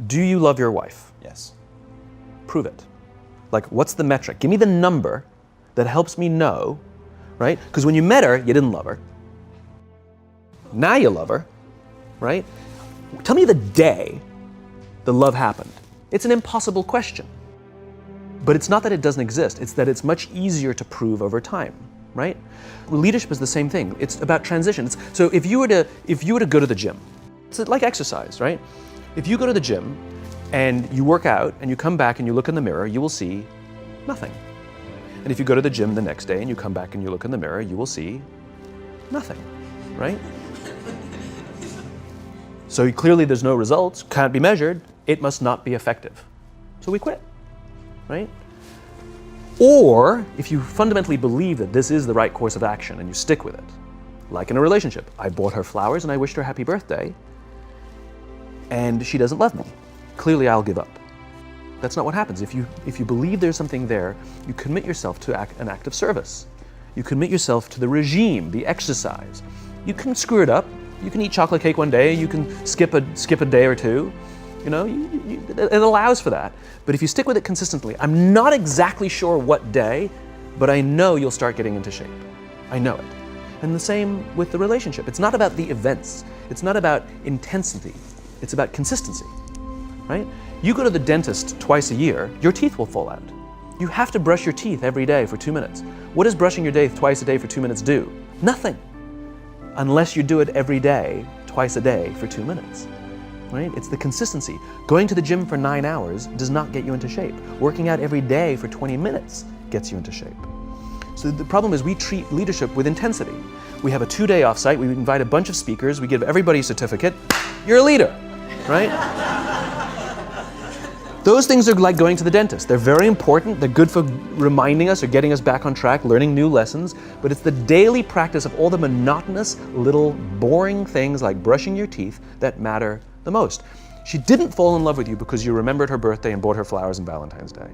Do you love your wife? Yes. Prove it. Like, what's the metric? Give me the number that helps me know, right? Because when you met her, you didn't love her. Now you love her, right? Tell me the day the love happened. It's an impossible question. But it's not that it doesn't exist, it's that it's much easier to prove over time, right? Leadership is the same thing. It's about transition. So if you were to go to the gym, it's like exercise, right? If you go to the gym and you work out and you come back and you look in the mirror, you will see nothing. And if you go to the gym the next day and you come back and you look in the mirror, you will see nothing, right? So clearly there's no results, can't be measured, it must not be effective. So we quit, right? Or if you fundamentally believe that this is the right course of action and you stick with it, like in a relationship, I bought her flowers and I wished her happy birthday, and she doesn't love me. Clearly I'll give up. That's not what happens. If you believe there's something there, you commit yourself to an act of service. You commit yourself to the regime, the exercise. You can screw it up. You can eat chocolate cake one day, you can skip a day or two. You know, it allows for that. But if you stick with it consistently, I'm not exactly sure what day, but I know you'll start getting into shape. I know it. And the same with the relationship. It's not about the events. It's not about intensity. It's about consistency, right? You go to the dentist twice a year, your teeth will fall out. You have to brush your teeth every day for 2 minutes. What does brushing your teeth twice a day for 2 minutes do? Nothing. Unless you do it every day, twice a day for 2 minutes, right? It's the consistency. Going to the gym for 9 hours does not get you into shape. Working out every day for 20 minutes gets you into shape. So the problem is we treat leadership with intensity. We have a 2-day offsite, we invite a bunch of speakers, we give everybody a certificate, you're a leader, right? Those things are like going to the dentist. They're very important. They're good for reminding us or getting us back on track, learning new lessons. But it's the daily practice of all the monotonous, little, boring things like brushing your teeth that matter the most. She didn't fall in love with you because you remembered her birthday and bought her flowers on Valentine's Day.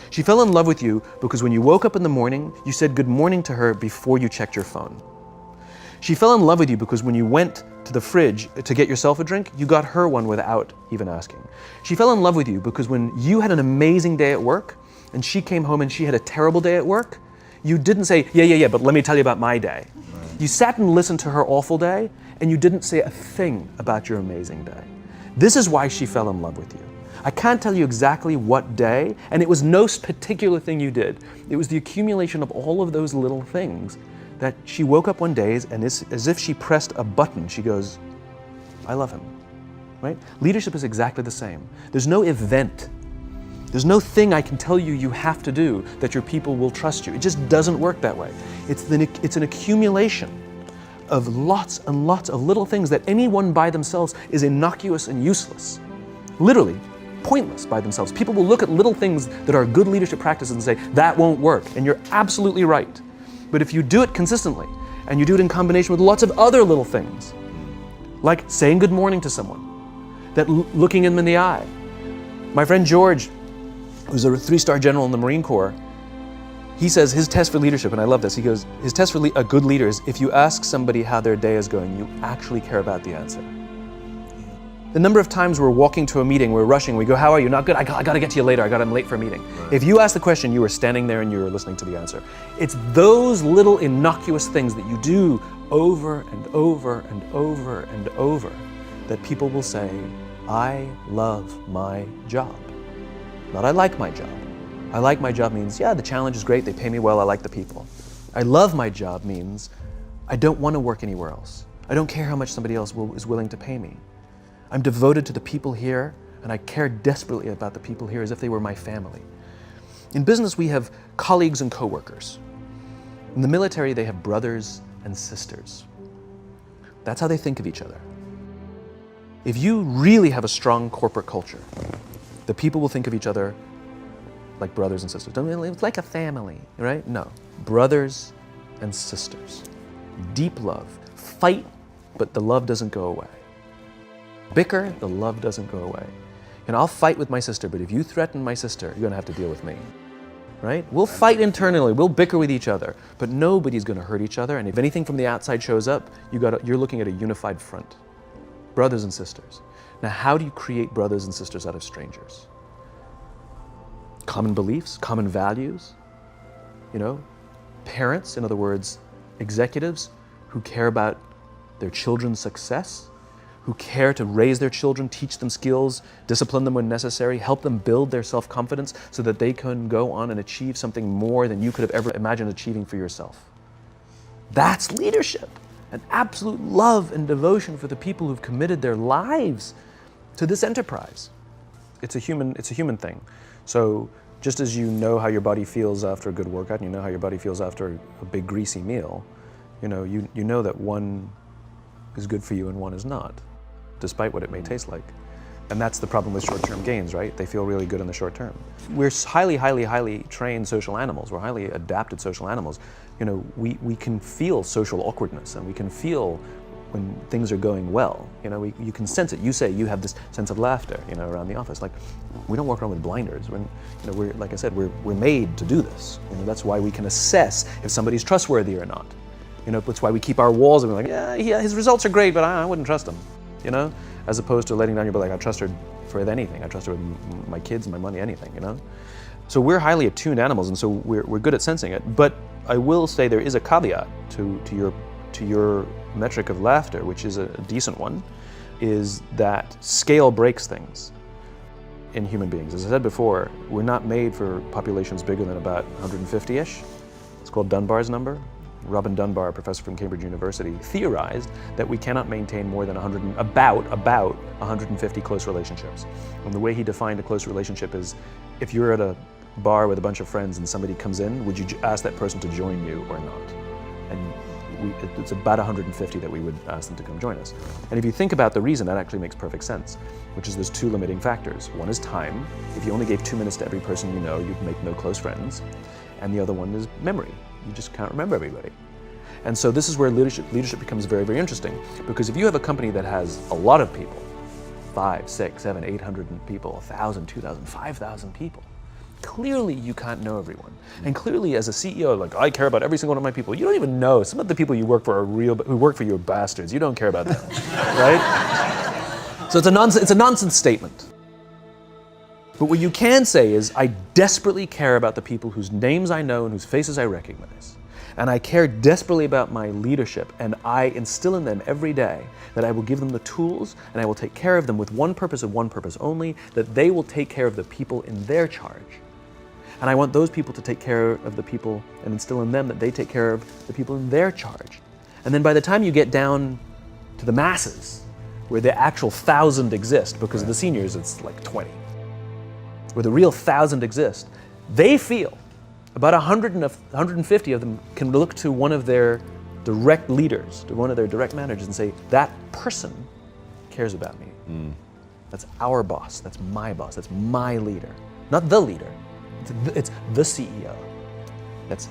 She fell in love with you because when you woke up in the morning, you said good morning to her before you checked your phone. She fell in love with you because when you went to the fridge to get yourself a drink, you got her one without even asking. She fell in love with you because when you had an amazing day at work and she came home and she had a terrible day at work, you didn't say, yeah, but let me tell you about my day. Right. You sat and listened to her awful day and you didn't say a thing about your amazing day. This is why she fell in love with you. I can't tell you exactly what day, and it was no particular thing you did. It was the accumulation of all of those little things that she woke up one day and as if she pressed a button, she goes, I love him, right? Leadership is exactly the same. There's no event. There's no thing I can tell you you have to do that your people will trust you. It just doesn't work that way. It's an accumulation of lots and lots of little things that anyone by themselves is innocuous and useless. Literally, pointless by themselves. People will look at little things that are good leadership practices and say, that won't work, and you're absolutely right. But if you do it consistently, and you do it in combination with lots of other little things, like saying good morning to someone, that looking them in the eye. My friend George, who's a 3-star general in the Marine Corps, he says his test for leadership, and I love this, he goes, his test for a good leader is if you ask somebody how their day is going, you actually care about the answer. The number of times we're walking to a meeting, we're rushing, we go, how are you? Not good, I gotta get to you later, I'm late for a meeting. Right. If you ask the question, you were standing there and you were listening to the answer. It's those little innocuous things that you do over and over and over and over that people will say, I love my job. Not I like my job. I like my job means, yeah, the challenge is great, they pay me well, I like the people. I love my job means, I don't want to work anywhere else. I don't care how much somebody else is willing to pay me. I'm devoted to the people here, and I care desperately about the people here as if they were my family. In business, we have colleagues and coworkers. In the military, they have brothers and sisters. That's how they think of each other. If you really have a strong corporate culture, the people will think of each other like brothers and sisters. It's like a family, right? No, brothers and sisters. Deep love. Fight, but the love doesn't go away. Bicker, the love doesn't go away. And I'll fight with my sister, but if you threaten my sister, you're gonna have to deal with me, right? We'll fight internally, we'll bicker with each other, but nobody's gonna hurt each other, and if anything from the outside shows up, you're looking at a unified front. Brothers and sisters. Now, how do you create brothers and sisters out of strangers? Common beliefs, common values, parents, in other words, executives who care about their children's success, who care to raise their children, teach them skills, discipline them when necessary, help them build their self-confidence so that they can go on and achieve something more than you could have ever imagined achieving for yourself. That's leadership, an absolute love and devotion for the people who've committed their lives to this enterprise. It's a human thing. So just as you know how your body feels after a good workout, and you know how your body feels after a big greasy meal, you know that one is good for you and one is not, despite what it may taste like. And that's the problem with short-term gains, right? They feel really good in the short term. We're highly, highly, highly trained social animals. We're highly adapted social animals. We can feel social awkwardness, and we can feel when things are going well. You can sense it. You say you have this sense of laughter, around the office. Like, we don't walk around with blinders. We're like I said, we're made to do this. That's why we can assess if somebody's trustworthy or not. That's why we keep our walls and we're like, yeah, his results are great, but I wouldn't trust him. As opposed to letting down your, like, I trust her for anything. I trust her with my kids, my money, anything. So we're highly attuned animals, and so we're good at sensing it. But I will say there is a caveat to your metric of laughter, which is a decent one, is that scale breaks things in human beings. As I said before, we're not made for populations bigger than about 150-ish. It's called Dunbar's number. Robin Dunbar, a professor from Cambridge University, theorized that we cannot maintain more than about 150 close relationships. And the way he defined a close relationship is, if you're at a bar with a bunch of friends and somebody comes in, would you ask that person to join you or not? And it's about 150 that we would ask them to come join us. And if you think about the reason, that actually makes perfect sense, which is there's two limiting factors. One is time. If you only gave 2 minutes to every person you know, you'd make no close friends. And the other one is memory. You just can't remember everybody. And so this is where leadership becomes very, very interesting, because if you have a company that has a lot of people, 5, 6, 7, 800 people, 1,000, 2,000, 5,000 people, clearly you can't know everyone. And clearly as a CEO, like, I care about every single one of my people. You don't even know. Some of the people you work for who work for you are bastards. You don't care about them, right? So it's a nonsense statement. But what you can say is, I desperately care about the people whose names I know and whose faces I recognize. And I care desperately about my leadership, and I instill in them every day that I will give them the tools and I will take care of them with one purpose and one purpose only, that they will take care of the people in their charge. And I want those people to take care of the people and instill in them that they take care of the people in their charge. And then by the time you get down to the masses, where the actual 1,000 exist, because of the seniors it's like 20, where the real 1,000 exist, they feel about 150 of them can look to one of their direct leaders, to one of their direct managers, and say, that person cares about me. That's our boss, that's my leader. Not the leader, it's the CEO. That's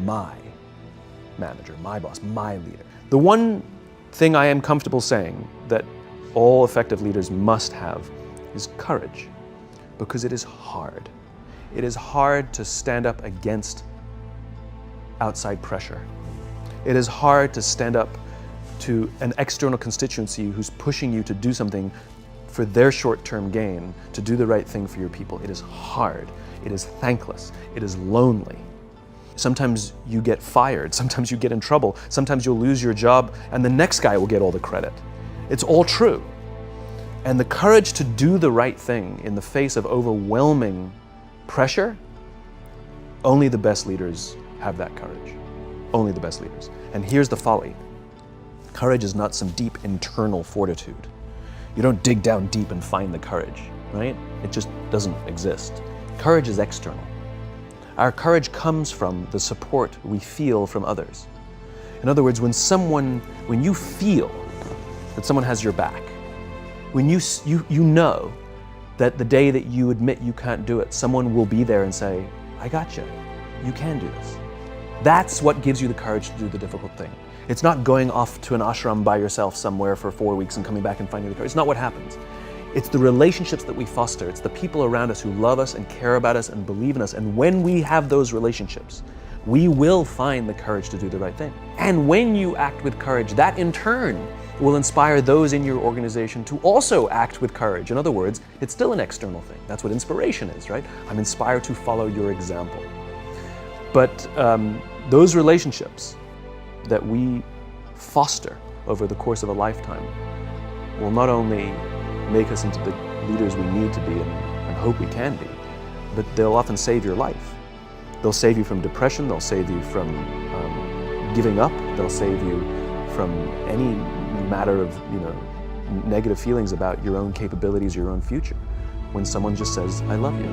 my manager, my boss, my leader. The one thing I am comfortable saying that all effective leaders must have is courage. Because it is hard. It is hard to stand up against outside pressure. It is hard to stand up to an external constituency who's pushing you to do something for their short-term gain, to do the right thing for your people. It is hard. It is thankless. It is lonely. Sometimes you get fired. Sometimes you get in trouble. Sometimes you'll lose your job and the next guy will get all the credit. It's all true. And the courage to do the right thing in the face of overwhelming pressure, only the best leaders have that courage. Only the best leaders. And here's the folly. Courage is not some deep internal fortitude. You don't dig down deep and find the courage, right? It just doesn't exist. Courage is external. Our courage comes from the support we feel from others. In other words, when you feel that someone has your back, when you know that the day that you admit you can't do it, someone will be there and say, I got you. You can do this. That's what gives you the courage to do the difficult thing. It's not going off to an ashram by yourself somewhere for 4 weeks and coming back and finding the courage. It's not what happens. It's the relationships that we foster. It's the people around us who love us and care about us and believe in us. And when we have those relationships, we will find the courage to do the right thing. And when you act with courage, that in turn will inspire those in your organization to also act with courage. In other words, it's still an external thing. That's what inspiration is, right? I'm inspired to follow your example. But those relationships that we foster over the course of a lifetime will not only make us into the leaders we need to be and hope we can be, but they'll often save your life. They'll save you from depression, they'll save you from giving up, they'll save you from any matter of negative feelings about your own capabilities, your own future. When someone just says, I love you.